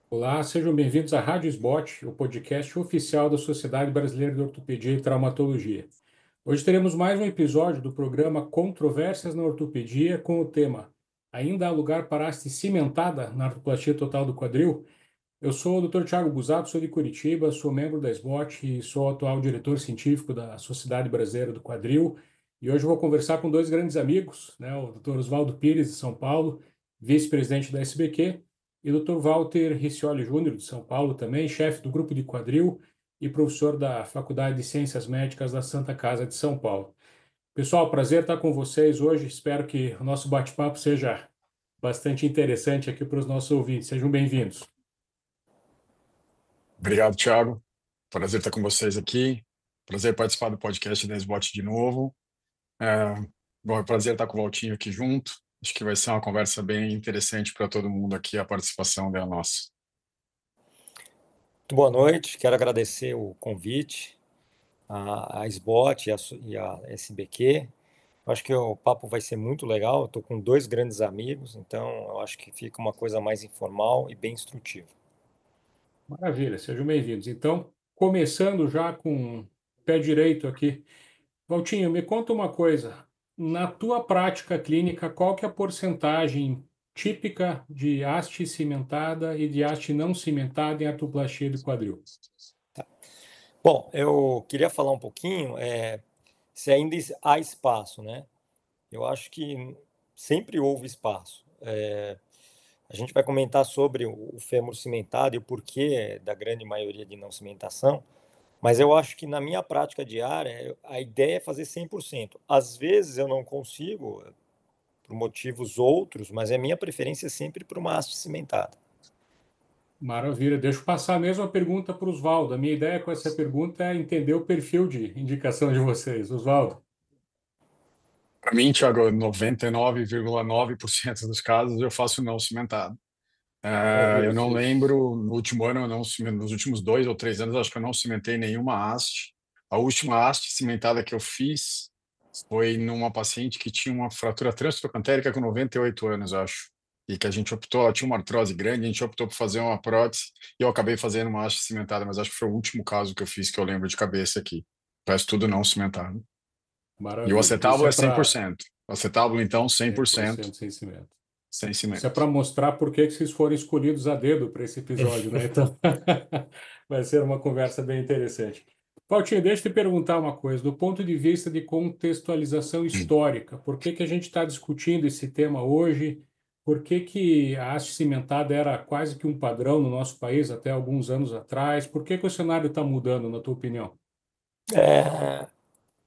Olá, sejam bem-vindos à Rádio SBOT, o podcast oficial da Sociedade Brasileira de Ortopedia e Traumatologia. Hoje teremos mais um episódio do programa Controvérsias na Ortopedia com o tema Ainda há lugar para haste cimentada na artroplastia total do quadril? Eu sou o Dr. Tiago Busato, sou de Curitiba, sou membro da SBOT e sou atual diretor científico da Sociedade Brasileira do Quadril. E hoje eu vou conversar com dois grandes amigos, né? O Dr. Oswaldo Pires, de São Paulo, vice-presidente da SBQ, e o Dr. Walter Riccioli Júnior, de São Paulo também, chefe do grupo de quadril e professor da Faculdade de Ciências Médicas da Santa Casa de São Paulo. Pessoal, prazer estar com vocês hoje. Espero que o nosso bate-papo seja bastante interessante aqui para os nossos ouvintes. Sejam bem-vindos. Obrigado, Thiago. Prazer estar com vocês aqui. Prazer participar do podcast da SBOT de novo. É, bom, é prazer estar com o Valtinho aqui junto. Acho que vai ser uma conversa bem interessante para todo mundo aqui, a participação dela nossa. Muito boa noite, quero agradecer o convite, à SBOT e a SBQ. Eu acho que o papo vai ser muito legal, eu estou com dois grandes amigos, então eu acho que fica uma coisa mais informal e bem instrutiva. Maravilha, sejam bem-vindos. Então, começando já com o pé direito aqui. Valtinho, me conta uma coisa. Na tua prática clínica, qual que é a porcentagem típica de haste cimentada e de haste não cimentada em artroplastia do quadril? Bom, eu queria falar um pouquinho, se ainda há espaço, né? Eu acho que sempre houve espaço. A gente vai comentar sobre o fêmur cimentado e o porquê da grande maioria de não cimentação. Mas eu acho que na minha prática diária, a ideia é fazer 100%. Às vezes eu não consigo, por motivos outros, mas a minha preferência é sempre por uma haste cimentada. Maravilha. Deixa eu passar a mesma pergunta para o Oswaldo. A minha ideia com essa pergunta é entender o perfil de indicação de vocês. Oswaldo. Para mim, Thiago, 99,9% dos casos eu faço não cimentado. Maravilha. Eu não lembro, no último ano, nos últimos 2 ou 3 anos, acho que eu não cimentei nenhuma haste. A última haste cimentada que eu fiz foi numa paciente que tinha uma fratura transtrocantérica com 98 anos, acho. E que a gente optou, ela tinha uma artrose grande, a gente optou por fazer uma prótese e eu acabei fazendo uma haste cimentada, mas acho que foi o último caso que eu fiz que eu lembro de cabeça aqui. O resto tudo não cimentado. E o Maravilha. Isso acetábulo é é cem por para cento. O acetábulo, então, 100% 100% sem cimento. sem Isso é cimento. para mostrar por que vocês foram escolhidos a dedo para esse episódio, né? Então, vai ser uma conversa bem interessante. Valtinho, deixa eu te perguntar uma coisa. Do ponto de vista de contextualização histórica, por que que a gente está discutindo esse tema hoje? Por que que a haste cimentada era quase que um padrão no nosso país até alguns anos atrás? Por que que o cenário está mudando, na tua opinião? É,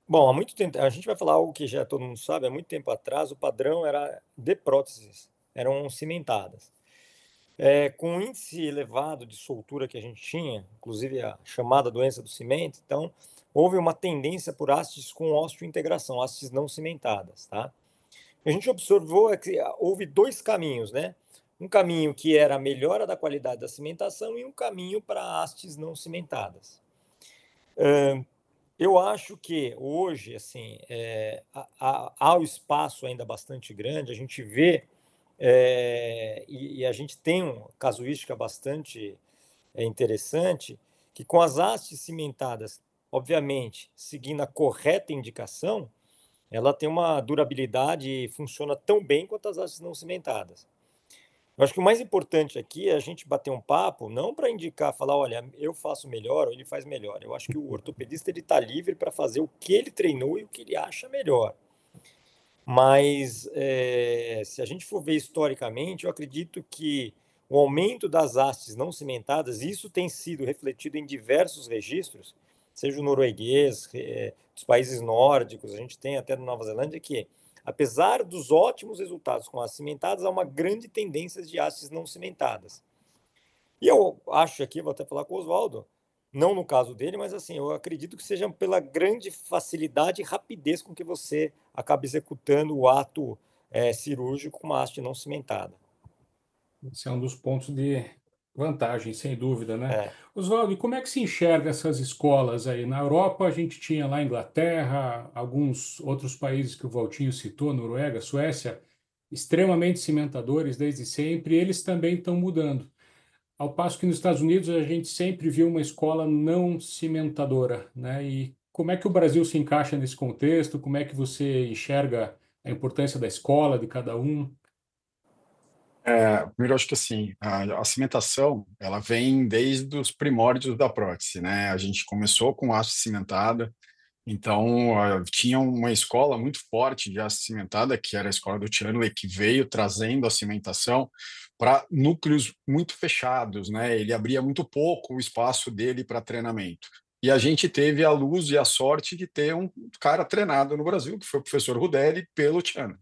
bom, há muito tempo, a gente vai falar algo que já todo mundo sabe, há muito tempo atrás o padrão era de próteses, eram cimentadas. Com o índice elevado de soltura que a gente tinha, inclusive a chamada doença do cimento, então houve uma tendência por hastes com osteointegração, hastes não cimentadas, tá? A gente observou que houve dois caminhos, né? Um caminho que era a melhora da qualidade da cimentação e um caminho para hastes não cimentadas. Eu acho que hoje, assim, há o espaço ainda bastante grande, a gente vê e a gente tem uma casuística bastante interessante, que com as hastes cimentadas, obviamente, seguindo a correta indicação, ela tem uma durabilidade e funciona tão bem quanto as hastes não cimentadas. Eu acho que o mais importante aqui é a gente bater um papo, não para indicar, falar, olha, eu faço melhor ou ele faz melhor. Eu acho que o ortopedista ele está livre para fazer o que ele treinou e o que ele acha melhor. Mas se a gente for ver historicamente, eu acredito que o aumento das hastes não cimentadas, isso tem sido refletido em diversos registros, seja o norueguês, dos países nórdicos, a gente tem até na Nova Zelândia, que apesar dos ótimos resultados com as cimentadas, há uma grande tendência de hastes não cimentadas. E eu acho aqui, vou até falar com o Oswaldo, não no caso dele, mas assim, eu acredito que seja pela grande facilidade e rapidez com que você acaba executando o ato cirúrgico com uma haste não cimentada. Esse é um dos pontos de vantagem, sem dúvida, né? É, Oswaldo, e como é que se enxerga essas escolas aí? Na Europa, a gente tinha lá a Inglaterra, alguns outros países que o Valtinho citou, Noruega, Suécia, extremamente cimentadores desde sempre, e eles também estão mudando. Ao passo que nos Estados Unidos a gente sempre viu uma escola não cimentadora, né? E como é que o Brasil se encaixa nesse contexto? Como é que você enxerga a importância da escola, de cada um? Primeiro, eu acho que assim, a cimentação, ela vem desde os primórdios da prótese, né? A gente começou com haste cimentada, então tinha uma escola muito forte de haste cimentada, que era a escola do Chanley, que veio trazendo a cimentação para núcleos muito fechados, né? Ele abria muito pouco o espaço dele para treinamento. E a gente teve a luz e a sorte de ter um cara treinado no Brasil, que foi o professor Rudelli, pelo Chanley.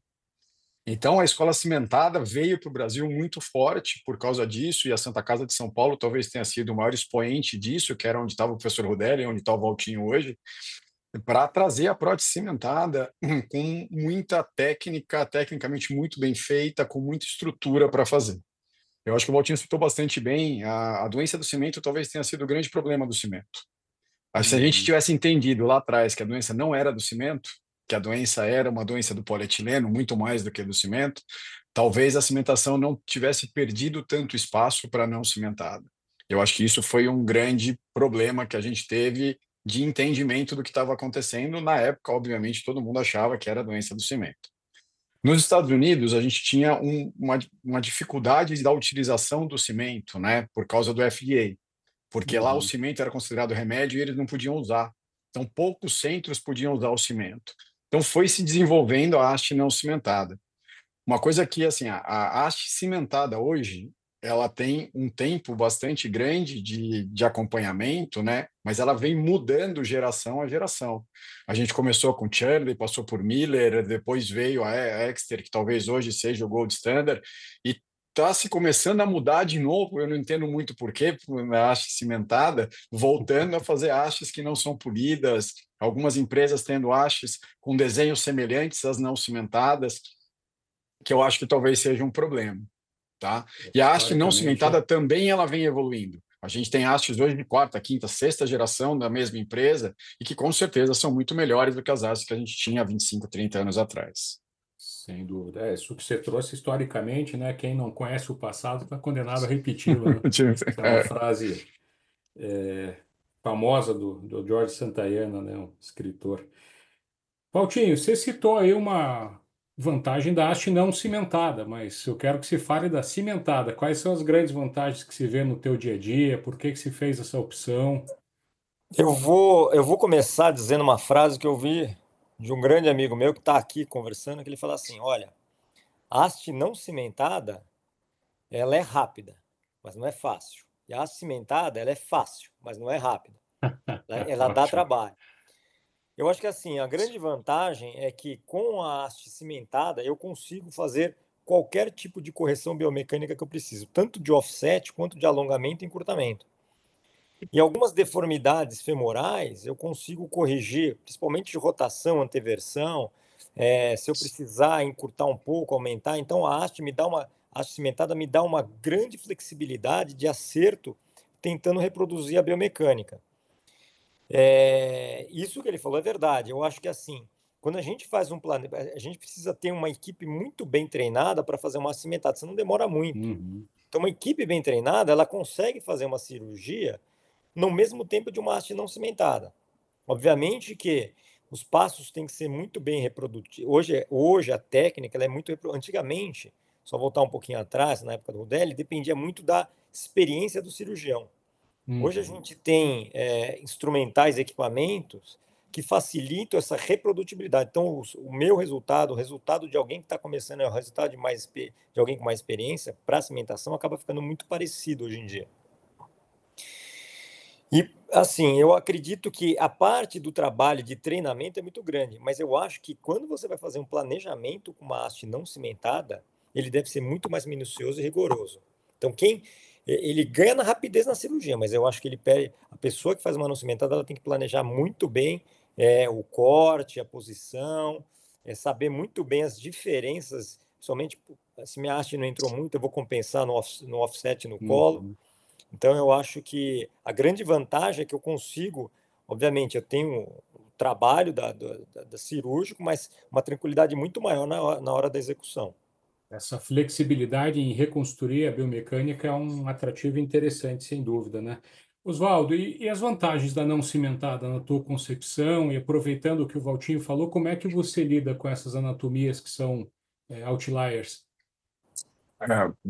Então, a escola cimentada veio para o Brasil muito forte por causa disso, e a Santa Casa de São Paulo talvez tenha sido o maior expoente disso, que era onde estava o professor Rudelli, onde está o Valtinho hoje, para trazer a prótese cimentada com muita técnica, tecnicamente muito bem feita, com muita estrutura para fazer. Eu acho que o Valtinho citou bastante bem, a doença do cimento talvez tenha sido o grande problema do cimento. Se a gente Uhum. tivesse entendido lá atrás que a doença não era do cimento, que a doença era uma doença do polietileno, muito mais do que do cimento, talvez a cimentação não tivesse perdido tanto espaço para não cimentada. Eu acho que isso foi um grande problema que a gente teve de entendimento do que estava acontecendo. Na época, obviamente, todo mundo achava que era a doença do cimento. Nos Estados Unidos, a gente tinha uma dificuldade da utilização do cimento, né, por causa do FDA, porque lá o Uhum. cimento era considerado remédio e eles não podiam usar. Então, poucos centros podiam usar o cimento. Então, foi se desenvolvendo a haste não cimentada. Uma coisa que, assim, a haste cimentada hoje, ela tem um tempo bastante grande de acompanhamento, né? Mas ela vem mudando geração a geração. A gente começou com Charlie, passou por Miller, depois veio a Exter, que talvez hoje seja o Gold Standard, e está se começando a mudar de novo. Eu não entendo muito por quê, a haste cimentada, voltando a fazer hastes que não são polidas, algumas empresas tendo hastes com desenhos semelhantes às não cimentadas, que eu acho que talvez seja um problema, tá? E a haste não cimentada Historicamente, também ela vem evoluindo. A gente tem hastes hoje de quarta, quinta, sexta geração da mesma empresa e que com certeza são muito melhores do que as hastes que a gente tinha há 25, 30 anos atrás. sem dúvida. Isso que você trouxe historicamente, né? Quem não conhece o passado está condenado a repeti-lo, né? Essa é uma É, frase famosa do George Santayana, né? Um escritor. Valtinho, você citou aí uma vantagem da haste não cimentada, mas eu quero que se fale da cimentada. Quais são as grandes vantagens que se vê no teu dia a dia? Por que que se fez essa opção? Eu vou começar dizendo uma frase que eu vi de um grande amigo meu que está aqui conversando, que ele fala assim: olha, a haste não cimentada, ela é rápida, mas não é fácil. E a haste cimentada, ela é fácil, mas não é rápida. Ela dá Ótimo. trabalho. Eu acho que assim, a grande vantagem é que com a haste cimentada eu consigo fazer qualquer tipo de correção biomecânica que eu preciso, tanto de offset quanto de alongamento e encurtamento. E algumas deformidades femorais eu consigo corrigir, principalmente de rotação, anteversão, se eu precisar encurtar um pouco, aumentar. Então a haste cimentada me dá uma grande flexibilidade de acerto, tentando reproduzir a biomecânica. Isso que ele falou é verdade. Eu acho que assim, quando a gente faz um plano, a gente precisa ter uma equipe muito bem treinada para fazer uma haste cimentada, senão demora muito. Uhum. Então, uma equipe bem treinada, ela consegue fazer uma cirurgia no mesmo tempo de uma haste não cimentada. Obviamente que os passos têm que ser muito bem reprodutivos. Hoje a técnica ela é muito. Antigamente, só voltar um pouquinho atrás, na época do Rudelli, dependia muito da experiência do cirurgião. Hoje a Uhum. gente tem instrumentais, equipamentos que facilitam essa reprodutibilidade. Então, o meu resultado, o resultado de alguém que está começando, é o resultado de alguém com mais experiência para a cimentação, acaba ficando muito parecido hoje em dia. E, assim, eu acredito que a parte do trabalho de treinamento é muito grande, mas eu acho que quando você vai fazer um planejamento com uma haste não cimentada, ele deve ser muito mais minucioso e rigoroso. Então, ele ganha na rapidez na cirurgia, mas eu acho que a pessoa que faz uma não cimentada, ela tem que planejar muito bem o corte, a posição, saber muito bem as diferenças, principalmente se minha haste não entrou muito, eu vou compensar no offset no colo. Uhum. Então, eu acho que a grande vantagem é que eu consigo, obviamente, eu tenho o trabalho da cirúrgico, mas uma tranquilidade muito maior na hora da execução. Essa flexibilidade em reconstruir a biomecânica é um atrativo interessante, sem dúvida, né? Oswaldo, e as vantagens da não cimentada na tua concepção? E aproveitando o que o Valtinho falou, como é que você lida com essas anatomias que são outliers?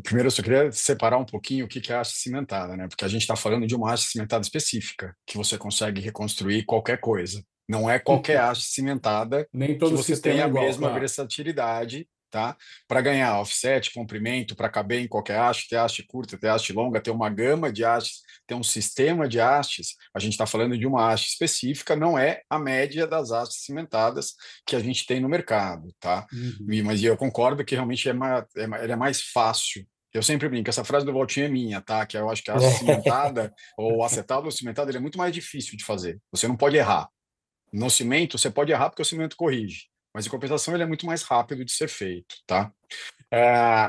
Primeiro, eu só queria separar um pouquinho o que que é haste cimentada, né? Porque a gente está falando de uma haste cimentada específica, que você consegue reconstruir qualquer coisa. Não é qualquer haste cimentada Nem que todo você tem sistema é a igual, mesma claro. versatilidade, tá? Para ganhar offset, comprimento, para caber em qualquer haste, ter haste curta, ter haste longa, ter uma gama de hastes, ter um sistema de hastes. A gente está falando de uma haste específica, não é a média das hastes cimentadas que a gente tem no mercado, tá? Uhum. Mas eu concordo que realmente ele é mais fácil. Eu sempre brinco, essa frase do Valtinho é minha, tá? Que eu acho que a haste cimentada ou acetável ou cimentada ele é muito mais difícil de fazer. Você não pode errar. No cimento, você pode errar porque o cimento corrige, mas em compensação ele é muito mais rápido de ser feito, tá?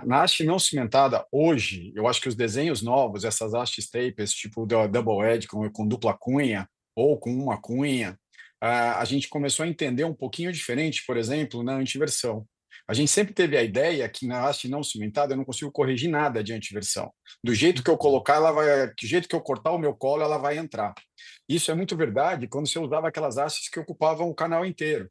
Na haste não cimentada, hoje, eu acho que os desenhos novos, essas hastes tapers, tipo da Double Edge, com dupla cunha ou com uma cunha, a gente começou a entender um pouquinho diferente, por exemplo, na antiversão. A gente sempre teve a ideia que na haste não cimentada eu não consigo corrigir nada de antiversão. Do jeito que eu colocar, ela vai, do jeito que eu cortar o meu colo, ela vai entrar. Isso é muito verdade quando você usava aquelas hastes que ocupavam o canal inteiro,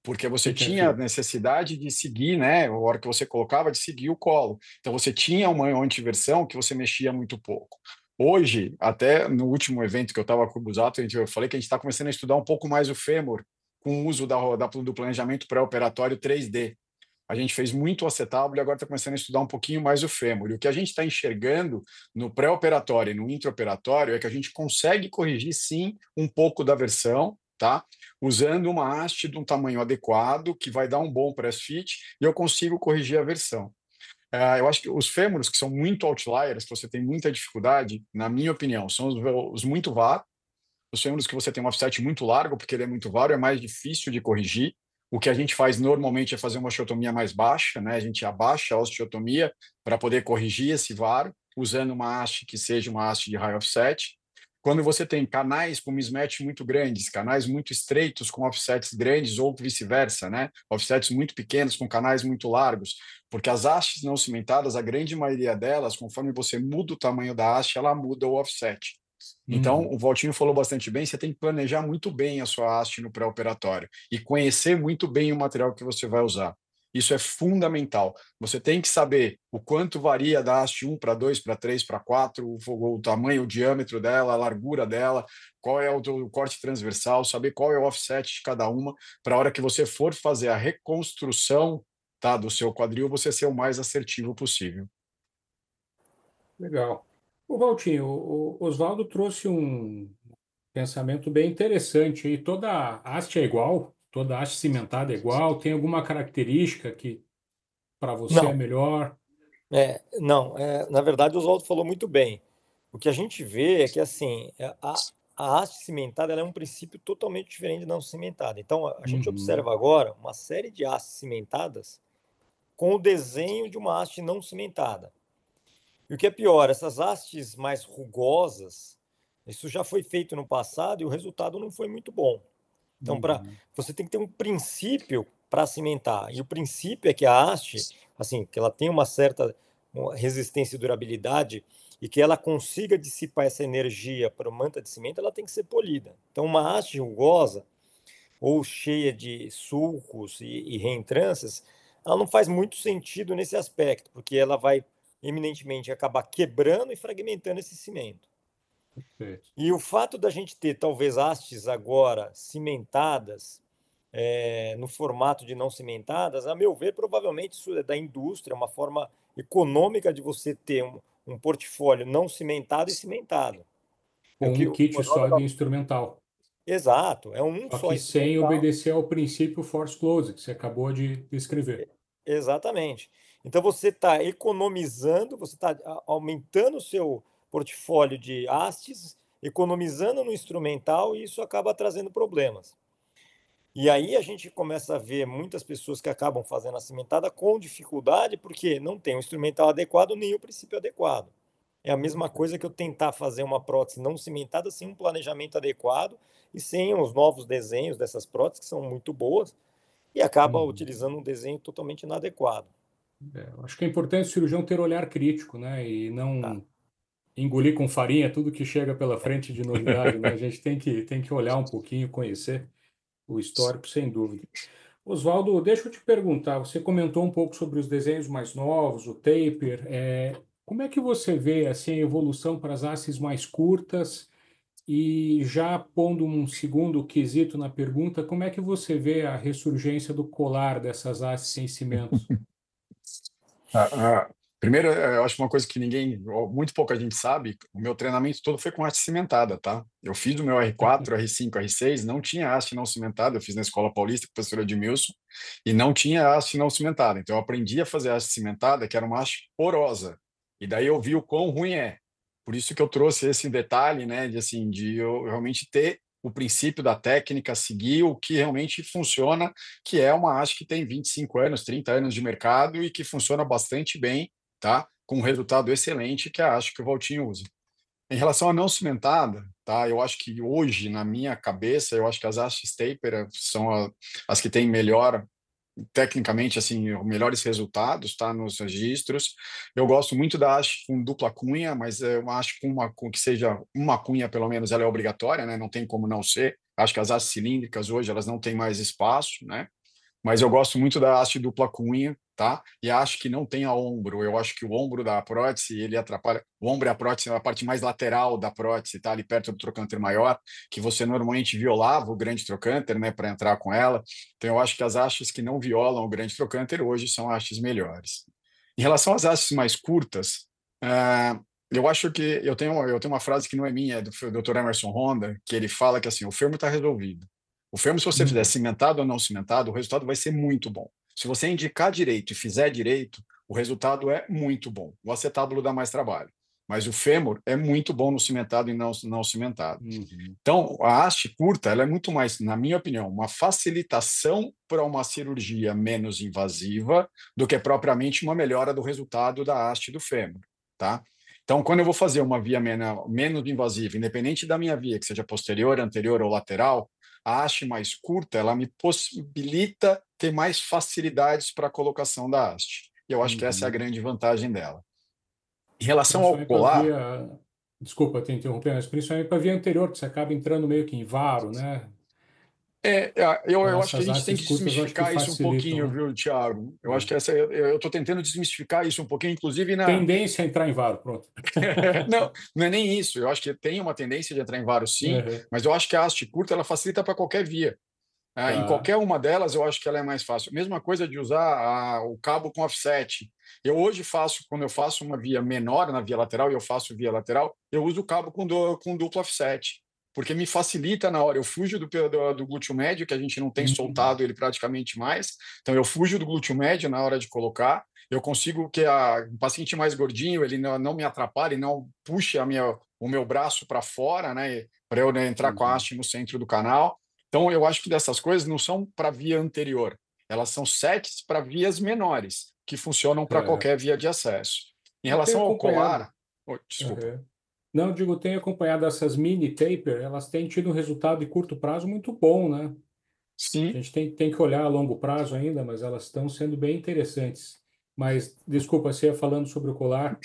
porque você Sim, tinha a perfeito. necessidade de seguir, né? A hora que você colocava, de seguir o colo. Então você tinha uma antiversão que você mexia muito pouco. Hoje, até no último evento que eu estava com o Busato, eu falei que a gente está começando a estudar um pouco mais o fêmur com o uso do planejamento pré-operatório 3D. A gente fez muito o acetábulo e agora está começando a estudar um pouquinho mais o fêmur. E o que a gente está enxergando no pré-operatório e no intraoperatório é que a gente consegue corrigir, sim, um pouco da versão, tá? Usando uma haste de um tamanho adequado, que vai dar um bom press fit, e eu consigo corrigir a versão. Eu acho que os fêmurs, que são muito outliers, que você tem muita dificuldade, na minha opinião, são os muito VAR, os fêmurs que você tem um offset muito largo, porque ele é muito VAR, é mais difícil de corrigir. O que a gente faz normalmente é fazer uma osteotomia mais baixa, né? A gente abaixa a osteotomia para poder corrigir esse VAR, usando uma haste que seja uma haste de high offset. Quando você tem canais com mismatch muito grandes, canais muito estreitos com offsets grandes ou vice-versa, né? Offsets muito pequenos com canais muito largos, porque as hastes não cimentadas, a grande maioria delas, conforme você muda o tamanho da haste, ela muda o offset. Então, Uhum. o Valtinho falou bastante bem, você tem que planejar muito bem a sua haste no pré-operatório e conhecer muito bem o material que você vai usar. Isso é fundamental. Você tem que saber o quanto varia da haste 1 para 2, para 3, para 4, o tamanho, o diâmetro dela, a largura dela, qual é o corte transversal, saber qual é o offset de cada uma, para a hora que você for fazer a reconstrução, tá, do seu quadril, você ser o mais assertivo possível. Legal. O Valtinho, o Oswaldo trouxe um pensamento bem interessante. E toda haste é igual? Toda haste cimentada é igual? Tem alguma característica que para você é Não, melhor? não. Na verdade, o Oswaldo falou muito bem. O que a gente vê é que assim, a haste cimentada ela é um princípio totalmente diferente da não cimentada. Então, a gente Uhum. observa agora uma série de hastes cimentadas com o desenho de uma haste não cimentada. E o que é pior, essas hastes mais rugosas, isso já foi feito no passado e o resultado não foi muito bom. Então, Uhum. você tem que ter um princípio para cimentar. E o princípio é que a haste, assim, que ela tem uma resistência e durabilidade e que ela consiga dissipar essa energia para o manta de cimento, ela tem que ser polida. Então, uma haste rugosa ou cheia de sulcos e reentrâncias, ela não faz muito sentido nesse aspecto, porque ela vai eminentemente acabar quebrando e fragmentando esse cimento. Perfeito. E o fato da gente ter talvez hastes agora cimentadas, no formato de não cimentadas, a meu ver, provavelmente isso é da indústria, uma forma econômica de você ter um portfólio não cimentado e cimentado. É o Com que um o kit Oswaldo só de acabou. instrumental. Exato, é um Só só que sem instrumental. obedecer ao princípio force close, que você acabou de descrever. Exatamente. Então você está economizando, você está aumentando o seu portfólio de hastes, economizando no instrumental e isso acaba trazendo problemas. E aí a gente começa a ver muitas pessoas que acabam fazendo a cimentada com dificuldade porque não tem o instrumental adequado nem o princípio adequado. É a mesma coisa que eu tentar fazer uma prótese não cimentada sem um planejamento adequado e sem os novos desenhos dessas próteses que são muito boas e acaba Uhum. utilizando um desenho totalmente inadequado. Acho que é importante o cirurgião ter olhar crítico, né? E Tá. não engolir com farinha tudo que chega pela frente de novidade, né? A gente tem que olhar um pouquinho, conhecer o histórico, sem dúvida. Oswaldo, deixa eu te perguntar, você comentou um pouco sobre os desenhos mais novos, o taper. Como é que você vê assim, a evolução para as hastes mais curtas? E já pondo um segundo quesito na pergunta, como é que você vê a ressurgência do colar dessas hastes sem cimento? Primeiro, eu acho uma coisa que ou muito pouca gente sabe, o meu treinamento todo foi com haste cimentada, tá? Eu fiz o meu R4, R5, R6, não tinha haste não cimentada, eu fiz na Escola Paulista com o professor Edmilson, e não tinha haste não cimentada. Então eu aprendi a fazer haste cimentada, que era uma haste porosa. E daí eu vi o quão ruim é. Por isso que eu trouxe esse detalhe, né, de eu realmente ter o princípio da técnica, seguir o que realmente funciona, que é uma haste que tem 25 anos, 30 anos de mercado e que funciona bastante bem, tá? Com um resultado excelente, que é a haste que o Valtinho usa. Em relação à não cimentada, tá? Eu acho que hoje, na minha cabeça, eu acho que as hastes taper são as que têm melhor, tecnicamente, assim, melhores resultados, tá? Nos registros. Eu gosto muito da haste com dupla cunha, mas eu acho com que seja uma cunha, pelo menos, ela é obrigatória, né? Não tem como não ser. Acho que as hastes cilíndricas hoje, elas não têm mais espaço, né? Mas eu gosto muito da haste dupla cunha, tá? E acho que não tem a ombro. Eu acho que o ombro da prótese, ele atrapalha. O ombro e a prótese é a parte mais lateral da prótese, tá? Ali perto do trocânter maior, que você normalmente violava o grande trocânter, né, para entrar com ela. Então eu acho que as hastes que não violam o grande trocânter hoje são hastes melhores. Em relação às hastes mais curtas, eu acho que eu tenho uma frase que não é minha, é do Dr. Emerson Honda, que ele fala que assim, o fermo está resolvido. O fermo, se você fizer Uhum. cimentado ou não cimentado, o resultado vai ser muito bom. Se você indicar direito e fizer direito, o resultado é muito bom. O acetábulo dá mais trabalho, mas o fêmur é muito bom no cimentado e não cimentado. Uhum. Então, a haste curta, ela é muito mais, na minha opinião, uma facilitação para uma cirurgia menos invasiva do que propriamente uma melhora do resultado da haste do fêmur, tá? Então, quando eu vou fazer uma via menos invasiva, independente da minha via, que seja posterior, anterior ou lateral, a haste mais curta, ela me possibilita ter mais facilidades para a colocação da haste. E eu acho que essa é a Uhum. grande vantagem dela. Em relação ao Principalmente para colar, via, desculpa te interromper, mas principalmente para via anterior, que você acaba entrando meio que em varo, né? Então eu acho que a essas gente tem hastes que curtas eu acho que desmistificar isso um facilitam, pouquinho, né? viu, Thiago? Eu acho É. que eu estou tentando desmistificar isso um pouquinho, inclusive na. Tendência a entrar em varo, pronto. Não, não é nem isso. Eu acho que tem uma tendência de entrar em vários, sim, Uhum. mas eu acho que a haste curta ela facilita para qualquer via. Em Tá. qualquer uma delas, eu acho que ela é mais fácil. Mesma coisa de usar o cabo com offset. Eu hoje faço, quando eu faço uma via menor na via lateral e eu faço via lateral, eu uso o cabo com duplo offset, porque me facilita na hora. Eu fujo do glúteo médio, que a gente não tem Uhum. soltado ele praticamente mais. Então, eu fujo do glúteo médio na hora de colocar. Eu consigo que o paciente mais gordinho ele não me atrapalhe, não puxe o meu braço para fora, né, para eu, né, entrar com a Uhum. haste no centro do canal. Então, eu acho que dessas coisas não são para via anterior, elas são sets para vias menores, que funcionam para É. qualquer via de acesso. Em Eu tenho relação ao acompanhado. colar, desculpa, Uhum. Não, digo, tenho acompanhado essas mini taper, elas têm tido um resultado de curto prazo muito bom, né? A sim, gente tem que olhar a longo prazo ainda, mas elas estão sendo bem interessantes. Mas, desculpa, você ia falando sobre o colar.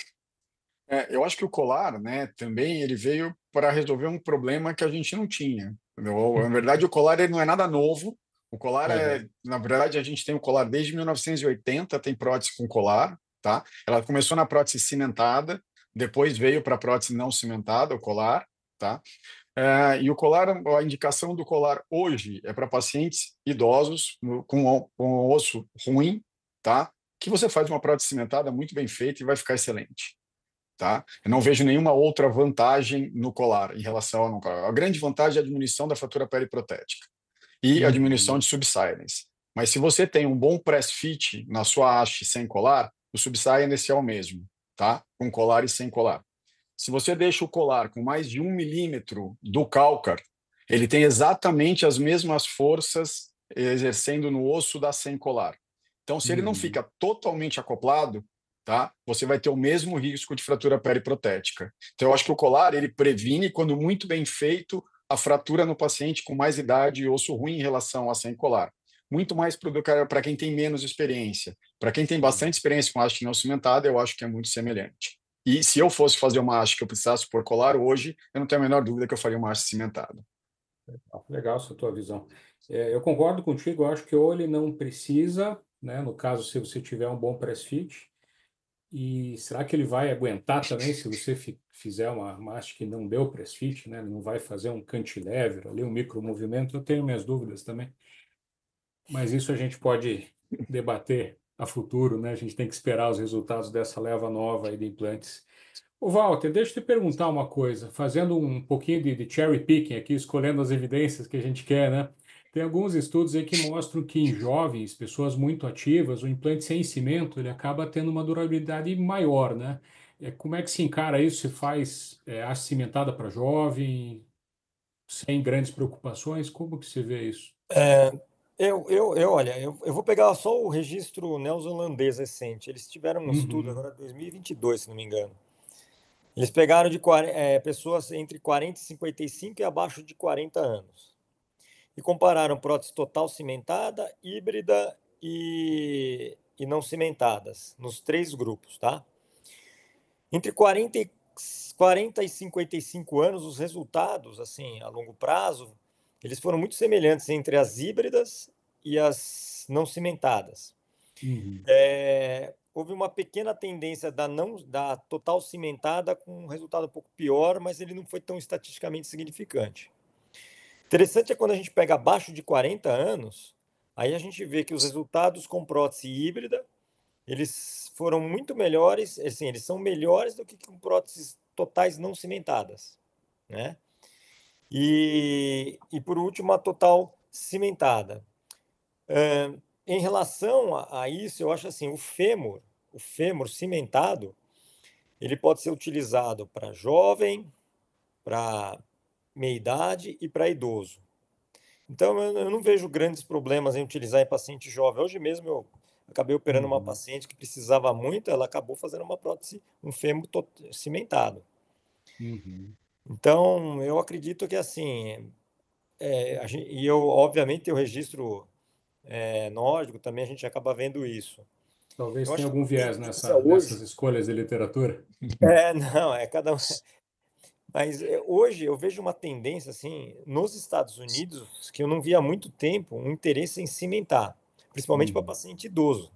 eu acho que o colar, né, também ele veio para resolver um problema que a gente não tinha. Na verdade, o colar ele não é nada novo. O colar Uhum. na verdade, a gente tem o colar desde 1980, tem prótese com colar, tá? Ela começou na prótese cimentada, depois veio para a prótese não cimentada, o colar, tá? E o colar, a indicação do colar hoje é para pacientes idosos com osso ruim, tá? Que você faz uma prótese cimentada muito bem feita e vai ficar excelente, tá? Eu não vejo nenhuma outra vantagem no colar em relação ao colar. A grande vantagem é a diminuição da fratura periprotética e a diminuição Uhum. de subsidence. Mas se você tem um bom press fit na sua haste sem colar, o subsidence é o mesmo, tá? Com colar e sem colar. Se você deixa o colar com mais de 1 milímetro do cálcar, ele tem exatamente as mesmas forças exercendo no osso da sem colar. Então, se ele não Uhum. fica totalmente acoplado, tá? Você vai ter o mesmo risco de fratura periprotética. Então, eu acho que o colar ele previne, quando muito bem feito, a fratura no paciente com mais idade e osso ruim em relação a sem colar. muito mais para quem tem menos experiência. Para quem tem bastante experiência com haste não cimentada, eu acho que é muito semelhante. E se eu fosse fazer uma haste que eu precisasse pôr colar hoje, eu não tenho a menor dúvida que eu faria uma haste cimentada. Legal essa tua visão. Eu concordo contigo, eu acho que ou ele não precisa, né, no caso, se você tiver um bom press fit, e será que ele vai aguentar também se você fizer uma haste que não deu press fit, né? Ele não vai fazer um cantilever ali, um micromovimento? Eu tenho minhas dúvidas também. Mas isso a gente pode debater a futuro, né? A gente tem que esperar os resultados dessa leva nova aí de implantes. Ô, Walter, deixa eu te perguntar uma coisa, fazendo um pouquinho de cherry picking aqui, escolhendo as evidências que a gente quer, né? Tem alguns estudos aí que mostram que em jovens, pessoas muito ativas, o implante sem cimento, ele acaba tendo uma durabilidade maior, né? Como é que se encara isso? Se faz haste cimentada para jovem, sem grandes preocupações? Como que você vê isso? Olha, eu vou pegar só o registro neozelandês recente. Eles tiveram um estudo Uhum, agora, 2022, se não me engano. Eles pegaram pessoas entre 40 e 55 e abaixo de 40 anos. E compararam prótese total cimentada, híbrida e não cimentadas, nos 3 grupos, tá? Entre 40 e 55 anos, os resultados, assim, a longo prazo, eles foram muito semelhantes entre as híbridas e as não cimentadas. uhum. Houve uma pequena tendência da total cimentada com um resultado um pouco pior, mas ele não foi tão estatisticamente significante. Interessante é quando a gente pega abaixo de 40 anos, aí a gente vê que os resultados com prótese híbrida, eles foram muito melhores, assim, eles são melhores do que com próteses totais não cimentadas, né? E por último, a total cimentada. Em relação a isso, eu acho assim, o fêmur cimentado, ele pode ser utilizado para jovem, para meia-idade e para idoso. Então, eu não vejo grandes problemas em utilizar em paciente jovem. Hoje mesmo eu acabei operando uma Uhum. paciente que precisava muito, ela acabou fazendo uma prótese, um fêmur cimentado. Uhum. Então, eu acredito que assim, e eu, obviamente, o registro nórdico também a gente acaba vendo isso. Talvez Eu tenha acho que algum a viés tendência nessas hoje, escolhas de literatura. não, é cada um. Mas hoje eu vejo uma tendência assim nos Estados Unidos que eu não via há muito tempo um interesse em cimentar, principalmente para Uhum. paciente idoso.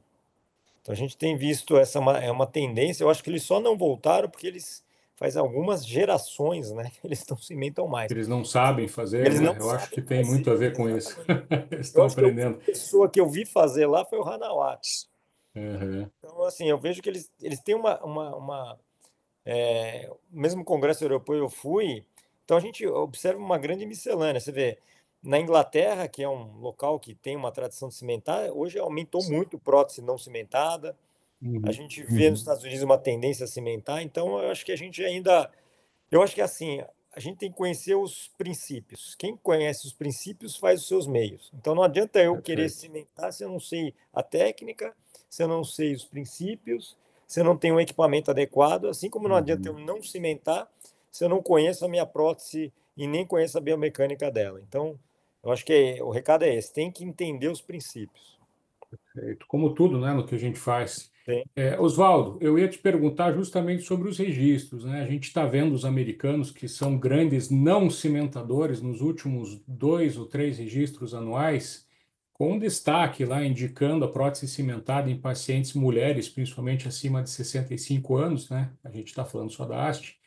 Então a gente tem visto é uma tendência. Eu acho que eles só não voltaram porque eles faz algumas gerações, né? Que eles não cimentam mais. Eles não sabem fazer, Eles né? não Eu acho que sabem tem muito fazer a ver com isso. exatamente. Eles Eu estão acho que a última aprendendo. pessoa que eu vi fazer lá foi o Hanawati. Uhum. Então assim eu vejo que eles têm mesmo Congresso Europeu eu fui, então a gente observa uma grande miscelânea. Você vê, na Inglaterra, que é um local que tem uma tradição de cimentar, hoje aumentou muito prótese não cimentada. A Uhum. gente vê nos Estados Unidos uma tendência a cimentar, então eu acho que a gente ainda. Eu acho que assim, a gente tem que conhecer os princípios. Quem conhece os princípios faz os seus meios. Então não adianta eu querer Perfeito. cimentar se eu não sei a técnica, se eu não sei os princípios, se eu não tenho um equipamento adequado, assim como não adianta eu Uhum. não cimentar se eu não conheço a minha prótese e nem conheço a biomecânica dela. Então, eu acho que o recado é esse, tem que entender os princípios. Perfeito. Como tudo, né, no que a gente faz. Sim. Oswaldo, eu ia te perguntar justamente sobre os registros, né? A gente está vendo os americanos que são grandes não cimentadores nos últimos 2 ou 3 registros anuais, com destaque lá indicando a prótese cimentada em pacientes mulheres, principalmente acima de 65 anos, né? A gente está falando só da haste,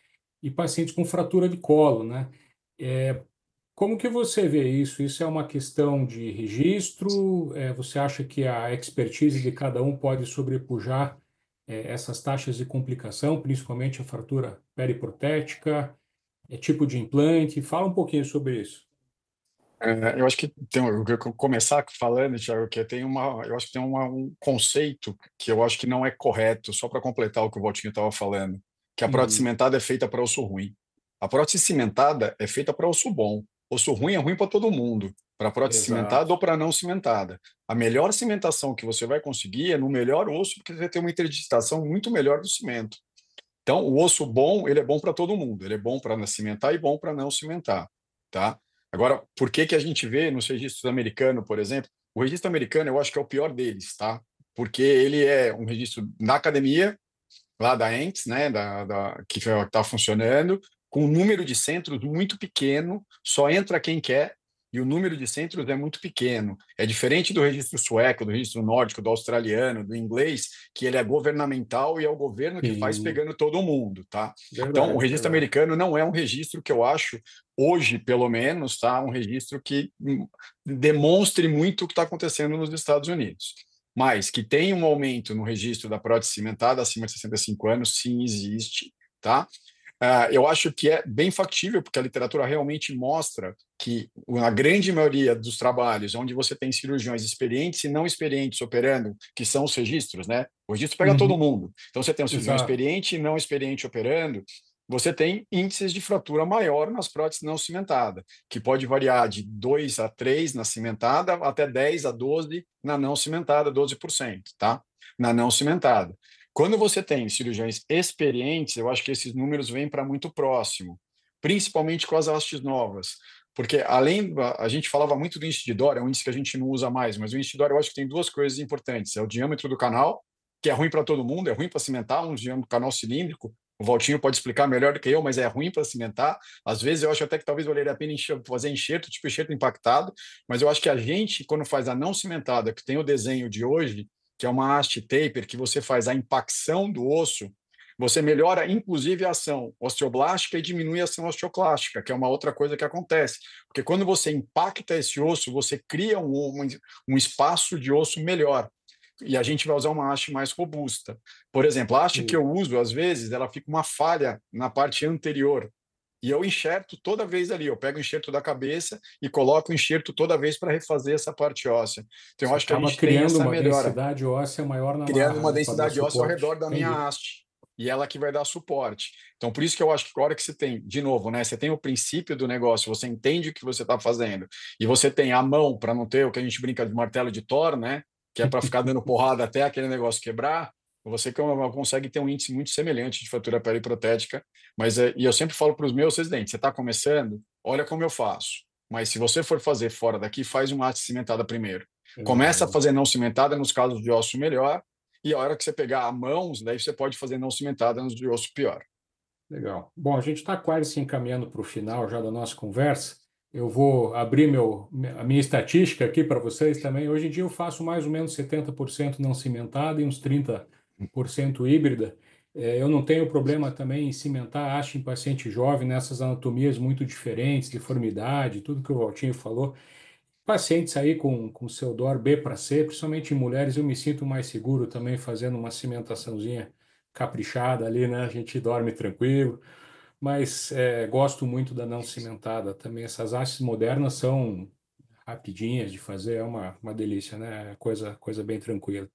e pacientes com fratura de colo, né? Como que você vê isso? Isso é uma questão de registro? Você acha que a expertise de cada um pode sobrepujar, essas taxas de complicação, principalmente a fratura periprotética? É tipo de implante? Fala um pouquinho sobre isso. Eu acho que eu vou começar falando, Thiago, que eu acho que tem um conceito que eu acho que não é correto, só para completar o que o Valtinho estava falando, que a prótese Uhum, cimentada é feita para osso ruim. A prótese cimentada é feita para osso bom. Osso ruim é ruim para todo mundo, para prótese cimentada exato. ou para não cimentada. A melhor cimentação que você vai conseguir é no melhor osso, porque você tem uma interdigitação muito melhor do cimento. Então, o osso bom, ele é bom para todo mundo. Ele é bom para cimentar e bom para não cimentar, tá? Agora, por que que a gente vê nos registros americanos, por exemplo, O registro americano, eu acho que é o pior deles, tá? Porque ele é um registro na academia, lá da ENTS, né, que está funcionando, com um número de centros muito pequeno, só entra quem quer, e o número de centros é muito pequeno. É diferente do registro sueco, do registro nórdico, do australiano, do inglês, que ele é governamental e é o governo que faz Sim, pegando todo mundo, tá? Então, o verdade, registro verdade. americano não é um registro que eu acho, hoje, pelo menos, tá? Um registro que demonstre muito o que está acontecendo nos Estados Unidos. Mas que tem um aumento no registro da prótese cimentada acima de 65 anos, sim, existe, tá? Eu acho que é bem factível, porque a literatura realmente mostra que a grande maioria dos trabalhos onde você tem cirurgiões experientes e não experientes operando, que são os registros, né? O registro pega todo Uhum, mundo. Então, você tem um cirurgião exato. experiente e não experiente operando, você tem índices de fratura maior nas próteses não cimentadas, que pode variar de 2 a 3 na cimentada, até 10 a 12 na não cimentada, 12%, tá? Na não cimentada. Quando você tem cirurgiões experientes, eu acho que esses números vêm para muito próximo, principalmente com as hastes novas. Porque além, a gente falava muito do índice de Dor, é um índice que a gente não usa mais, mas o índice de Dor eu acho que tem duas coisas importantes. É o diâmetro do canal, que é ruim para todo mundo, é ruim para cimentar, um diâmetro do canal cilíndrico. O Valtinho pode explicar melhor do que eu, mas é ruim para cimentar. Às vezes eu acho até que talvez valeria a pena fazer enxerto, tipo enxerto impactado, mas eu acho que a gente, quando faz a não cimentada, que tem o desenho de hoje, que é uma haste taper, que você faz a impacção do osso, você melhora, inclusive, a ação osteoblástica e diminui a ação osteoclástica, que é uma outra coisa que acontece. Porque quando você impacta esse osso, você cria um espaço de osso melhor. E a gente vai usar uma haste mais robusta. Por exemplo, a haste que Sim. eu uso, às vezes, ela fica uma falha na parte anterior. E eu enxerto toda vez ali. Eu pego o enxerto da cabeça e coloco o enxerto toda vez para refazer essa parte óssea. Então, eu Você acho que a acaba gente tem criando essa uma melhora, densidade óssea maior na criando marra, uma né, para dar densidade óssea ao redor suporte. da minha Entendi. haste. E ela que vai dar suporte. Então, por isso que eu acho que a hora que você tem, de novo, né? Você tem o princípio do negócio, você entende o que você está fazendo, e você tem a mão para não ter o que a gente brinca de martelo de Thor, né? Que é para ficar dando porrada até aquele negócio quebrar, você consegue ter um índice muito semelhante de fratura periprotética. Mas e eu sempre falo para os meus residentes: você está começando, olha como eu faço. Mas se você for fazer fora daqui, faz uma haste cimentada primeiro. Começa a Uhum. fazer não cimentada nos casos de osso melhor, e a hora que você pegar a mãos, daí você pode fazer não cimentada nos de osso pior. Legal. Bom, a gente está quase se encaminhando para o final já da nossa conversa. Eu vou abrir a minha estatística aqui para vocês também. Hoje em dia eu faço mais ou menos 70% não cimentada e uns 30% híbrida. Eu não tenho problema também em cimentar haste em paciente jovem nessas anatomias muito diferentes, deformidade, tudo que o Valtinho falou. Pacientes aí com seu DOR B para C, principalmente em mulheres, eu me sinto mais seguro também fazendo uma cimentaçãozinha caprichada ali, né? A gente dorme tranquilo, mas gosto muito da não cimentada também. Essas hastes modernas são rapidinhas de fazer, é uma delícia, né? Coisa bem tranquila.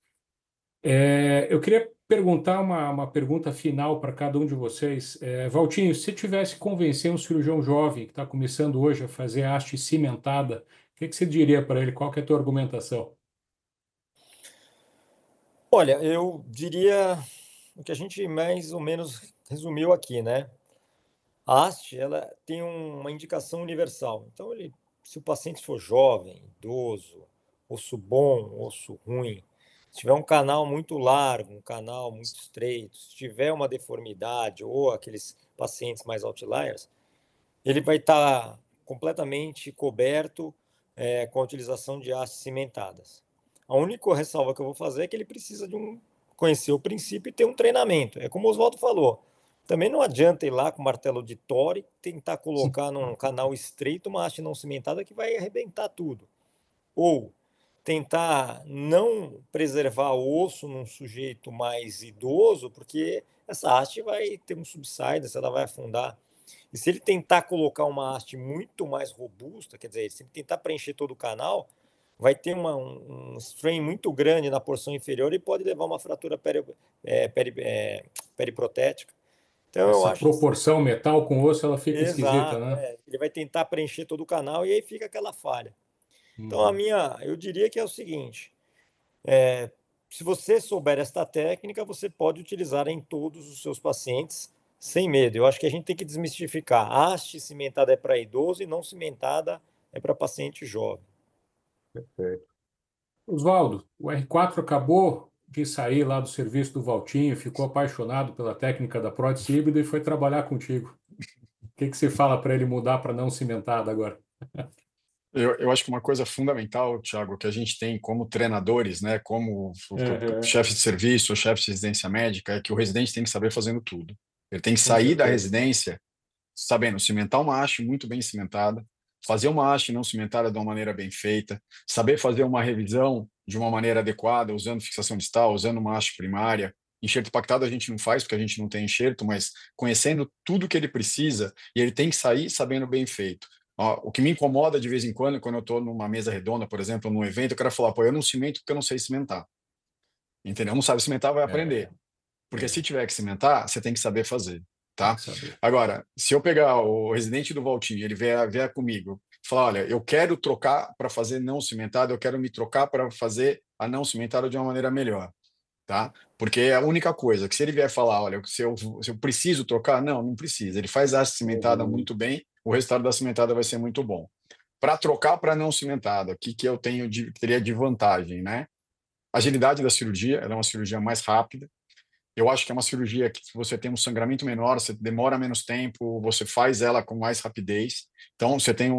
Eu queria perguntar uma pergunta final para cada um de vocês. Valtinho, se tivesse que convencer um cirurgião jovem que está começando hoje a fazer haste cimentada, o que você diria para ele? Qual que é a tua argumentação? Olha, eu diria o que a gente mais ou menos resumiu aqui, né? A haste, ela tem uma indicação universal. Então, se o paciente for jovem, idoso, osso bom, osso ruim, se tiver um canal muito largo, um canal muito estreito, se tiver uma deformidade ou aqueles pacientes mais outliers, ele vai estar completamente coberto com a utilização de hastes cimentadas. A única ressalva que eu vou fazer é que ele precisa conhecer o princípio e ter um treinamento. É como o Oswaldo falou. Também não adianta ir lá com martelo de Thor e tentar colocar num canal estreito uma haste não cimentada que vai arrebentar tudo. Ou tentar não preservar o osso num sujeito mais idoso, porque essa haste vai ter um subsidence, ela vai afundar. E se ele tentar colocar uma haste muito mais robusta, quer dizer, se ele tentar preencher todo o canal, vai ter um strain muito grande na porção inferior e pode levar a uma fratura periprotética. Então, eu Essa acho assim, proporção metal com osso, ela fica esquisita, exato, né? ele vai tentar preencher todo o canal e aí fica aquela falha. Então, Uhum. eu diria que é o seguinte, é, se você souber esta técnica, você pode utilizar em todos os seus pacientes sem medo. Eu acho que a gente tem que desmistificar. Haste cimentada é para idoso e não cimentada é para paciente jovem. Perfeito. Oswaldo, o R4 acabou de sair lá do serviço do Valtinho, ficou apaixonado pela técnica da prótese híbrida e foi trabalhar contigo. O que que você fala para ele mudar para não cimentada agora? Eu acho que uma coisa fundamental, Thiago, que a gente tem como treinadores, né, como Uhum, chefe de serviço ou chefe de residência médica, é que o residente tem que saber fazendo tudo. Ele tem que com sair da certeza. residência sabendo cimentar uma haste muito bem cimentada, fazer uma haste não cimentada de uma maneira bem feita, saber fazer uma revisão de uma maneira adequada, usando fixação distal, usando uma haste primária. Enxerto pactado a gente não faz porque a gente não tem enxerto, mas conhecendo tudo que ele precisa, e ele tem que sair sabendo bem feito. Ó, o que me incomoda de vez em quando eu estou numa mesa redonda, por exemplo, num evento, eu quero falar, pô, eu não cimento porque eu não sei cimentar. Entendeu? Não sabe cimentar, vai É, aprender. Porque se é, tiver que cimentar, você tem que saber fazer, tem tá? que saber. Agora, se eu pegar o residente do Valtinho, ele vier comigo, falar, olha, eu quero trocar para fazer não cimentada, eu quero me trocar para fazer a não cimentada de uma maneira melhor, tá? Porque é a única coisa que se ele vier falar, olha, se eu preciso trocar, não precisa. Ele faz a cimentada Uhum, muito bem, o resultado da cimentada vai ser muito bom. Para trocar para não cimentada, o que que eu teria de vantagem, né? Agilidade da cirurgia, ela é uma cirurgia mais rápida. Eu acho que é uma cirurgia que você tem um sangramento menor, você demora menos tempo, você faz ela com mais rapidez. Então, você tem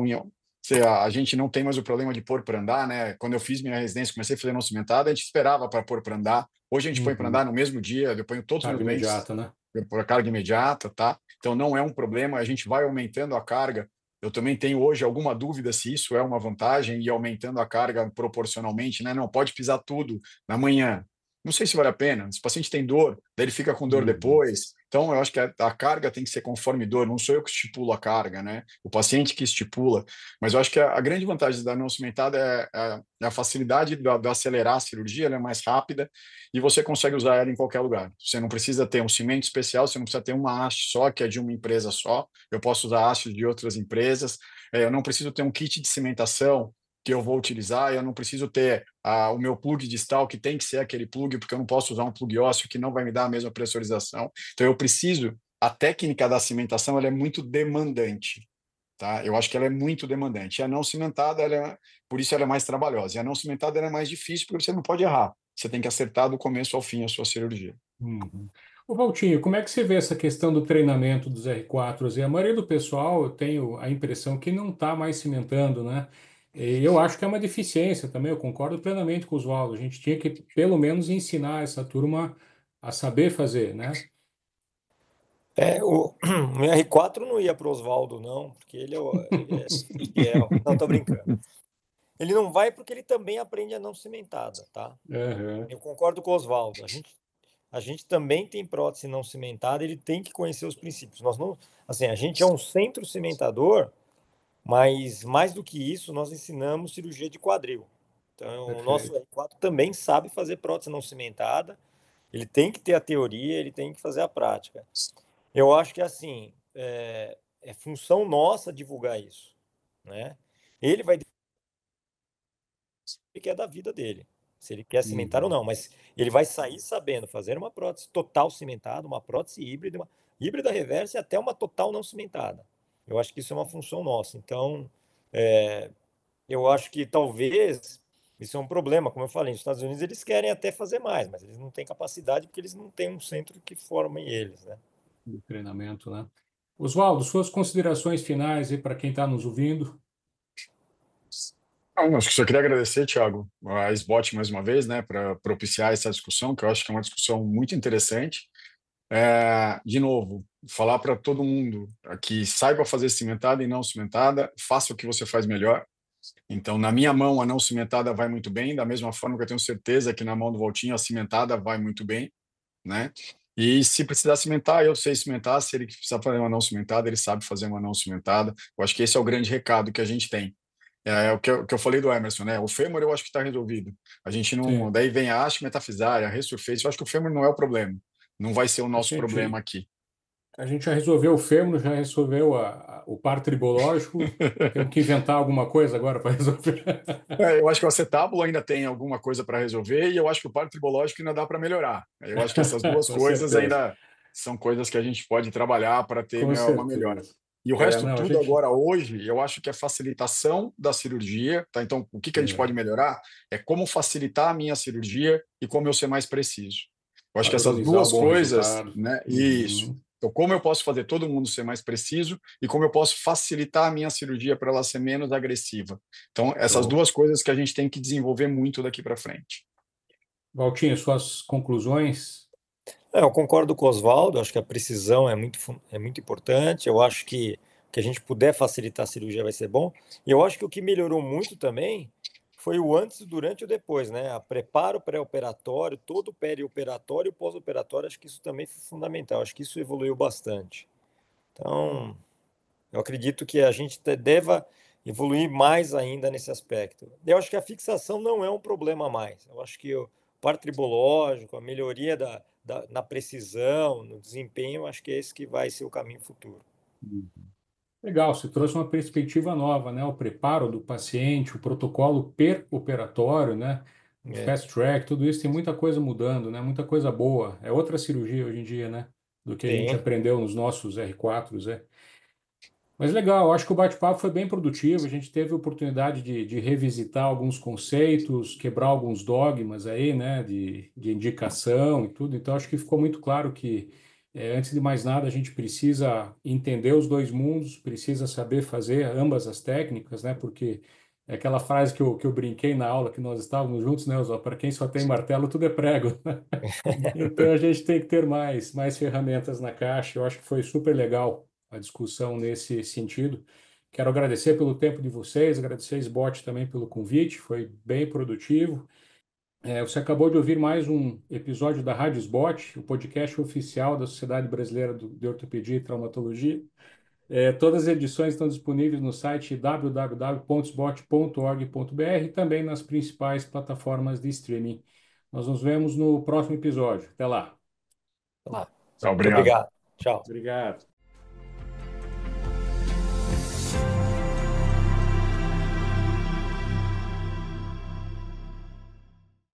a gente não tem mais o problema de pôr para andar, né? Quando eu fiz minha residência, comecei a fazer não cimentada, a gente esperava para pôr para andar. Hoje a gente põe para uhum. andar no mesmo dia, eu ponho todos os Carga meus dentes imediata, né? por carga imediata, tá? Então, não é um problema, a gente vai aumentando a carga. Eu também tenho hoje alguma dúvida se isso é uma vantagem e aumentando a carga proporcionalmente, né? Não pode pisar tudo na manhã. Não sei se vale a pena. Se o paciente tem dor, daí ele fica com dor Uhum. depois. Então, eu acho que a carga tem que ser conforme dor. Não sou eu que estipulo a carga, né? O paciente que estipula. Mas eu acho que a grande vantagem da não cimentada é a facilidade de acelerar a cirurgia, ela é mais rápida e você consegue usar ela em qualquer lugar. Você não precisa ter um cimento especial, você não precisa ter uma haste só, que é de uma empresa só. Eu posso usar hastes de outras empresas. Eu não preciso ter um kit de cimentação que eu vou utilizar, eu não preciso ter o meu plug distal, que tem que ser aquele plug, porque eu não posso usar um plug ósseo que não vai me dar a mesma pressurização. Então, eu preciso. A técnica da cimentação ela é muito demandante. Tá? Eu acho que ela é muito demandante. E a não cimentada, por isso ela é mais trabalhosa. E a não cimentada ela é mais difícil porque você não pode errar. Você tem que acertar do começo ao fim a sua cirurgia. Uhum. Ô, Valtinho, como é que você vê essa questão do treinamento dos R4s? E a maioria do pessoal, eu tenho a impressão que não está mais cimentando, né? E eu acho que é uma deficiência também, eu concordo plenamente com o Oswaldo. A gente tinha que, pelo menos, ensinar essa turma a saber fazer, né? O R4 não ia para o Oswaldo, não, porque ele é fiel. Não, tô brincando. Ele não vai porque ele também aprende a não cimentada, tá? Aham. Eu concordo com o Oswaldo. A gente também tem prótese não cimentada, ele tem que conhecer os princípios. Nós não, assim, a gente é um centro cimentador, mas mais do que isso, nós ensinamos cirurgia de quadril. Então, o nosso Perfeito. R4 também sabe fazer prótese não cimentada. Ele tem que ter a teoria, ele tem que fazer a prática. Eu acho que assim, é função nossa divulgar isso, né? Ele vai ele quer da vida dele, se ele quer cimentar ou Uhum. não, mas ele vai sair sabendo fazer uma prótese total cimentada, uma prótese híbrida, uma híbrida reversa e até uma total não cimentada. Eu acho que isso é uma função nossa. Então, é, eu acho que talvez isso é um problema, como eu falei, nos Estados Unidos eles querem até fazer mais, mas eles não têm capacidade porque eles não têm um centro que forme eles, né? Do treinamento, né? Oswaldo, suas considerações finais aí para quem está nos ouvindo? Não, acho que só queria agradecer, Thiago, a SBOT mais uma vez, né, para propiciar essa discussão, que eu acho que é uma discussão muito interessante. De novo, falar para todo mundo que saiba fazer cimentada e não cimentada, faça o que você faz melhor. Então, na minha mão, a não cimentada vai muito bem, da mesma forma que eu tenho certeza que na mão do Valtinho, a cimentada vai muito bem, né? E se precisar cimentar, eu sei cimentar. Se ele precisar fazer uma não cimentada, ele sabe fazer uma não cimentada. Eu acho que esse é o grande recado que a gente tem. É o que eu falei do Emerson, né? O fêmur eu acho que está resolvido. A gente não. Sim. Daí vem a haste metafisária, a resurface. Eu acho que o fêmur não é o problema. Não vai ser o A nosso problema gente, aqui. a gente já resolveu o fêmur, já resolveu o par tribológico. Temos que inventar alguma coisa agora para resolver. Eu acho que o acetábulo ainda tem alguma coisa para resolver e eu acho que o parto tribológico ainda dá para melhorar. Eu acho que essas duas Com coisas certeza, ainda são coisas que a gente pode trabalhar para ter com uma melhora. certeza. E o resto Não, a tudo gente. agora, hoje, eu acho que é facilitação da cirurgia, tá? Então, o que que a gente pode É, melhorar é como facilitar a minha cirurgia e como eu ser mais preciso. Eu acho que essas padronizar o duas bom coisas, resultado. né? Isso. Uhum. Então, como eu posso fazer todo mundo ser mais preciso e como eu posso facilitar a minha cirurgia para ela ser menos agressiva. Então, essas Show. duas coisas que a gente tem que desenvolver muito daqui para frente. Valtinho, suas conclusões? Eu concordo com o Oswaldo, acho que a precisão é muito importante. Eu acho que a gente puder facilitar a cirurgia vai ser bom. E eu acho que o que melhorou muito também foi o antes, durante e o depois, né? A preparo pré-operatório, todo o perioperatório e o pós-operatório, acho que isso também foi fundamental. Acho que isso evoluiu bastante. Então, eu acredito que a gente deva evoluir mais ainda nesse aspecto. Eu acho que a fixação não é um problema mais. Eu acho que o par tribológico, a melhoria na precisão, no desempenho, eu acho que é esse que vai ser o caminho futuro. Legal, você trouxe uma perspectiva nova, né? O preparo do paciente, o protocolo per-operatório, né? O É, fast track, tudo isso tem muita coisa mudando, né? Muita coisa boa. É outra cirurgia hoje em dia, né? Do que a gente sim, aprendeu nos nossos R4s, é. Mas legal, acho que o bate-papo foi bem produtivo. A gente teve a oportunidade de revisitar alguns conceitos, quebrar alguns dogmas aí, né, de indicação e tudo. Então, acho que ficou muito claro que, antes de mais nada, a gente precisa entender os dois mundos, precisa saber fazer ambas as técnicas, né, porque é aquela frase que eu brinquei na aula que nós estávamos juntos, né, Oswaldo? Para quem só tem martelo, tudo é prego. Então, a gente tem que ter mais ferramentas na caixa. Eu acho que foi super legal a discussão nesse sentido. Quero agradecer pelo tempo de vocês, agradecer a SBOT também pelo convite, foi bem produtivo. Você acabou de ouvir mais um episódio da Rádio SBOT, o podcast oficial da Sociedade Brasileira de Ortopedia e Traumatologia. Todas as edições estão disponíveis no site www.sbot.org.br e também nas principais plataformas de streaming. Nós nos vemos no próximo episódio. Até lá. tá lá. Tá, Muito obrigado. obrigado. Tchau. Obrigado.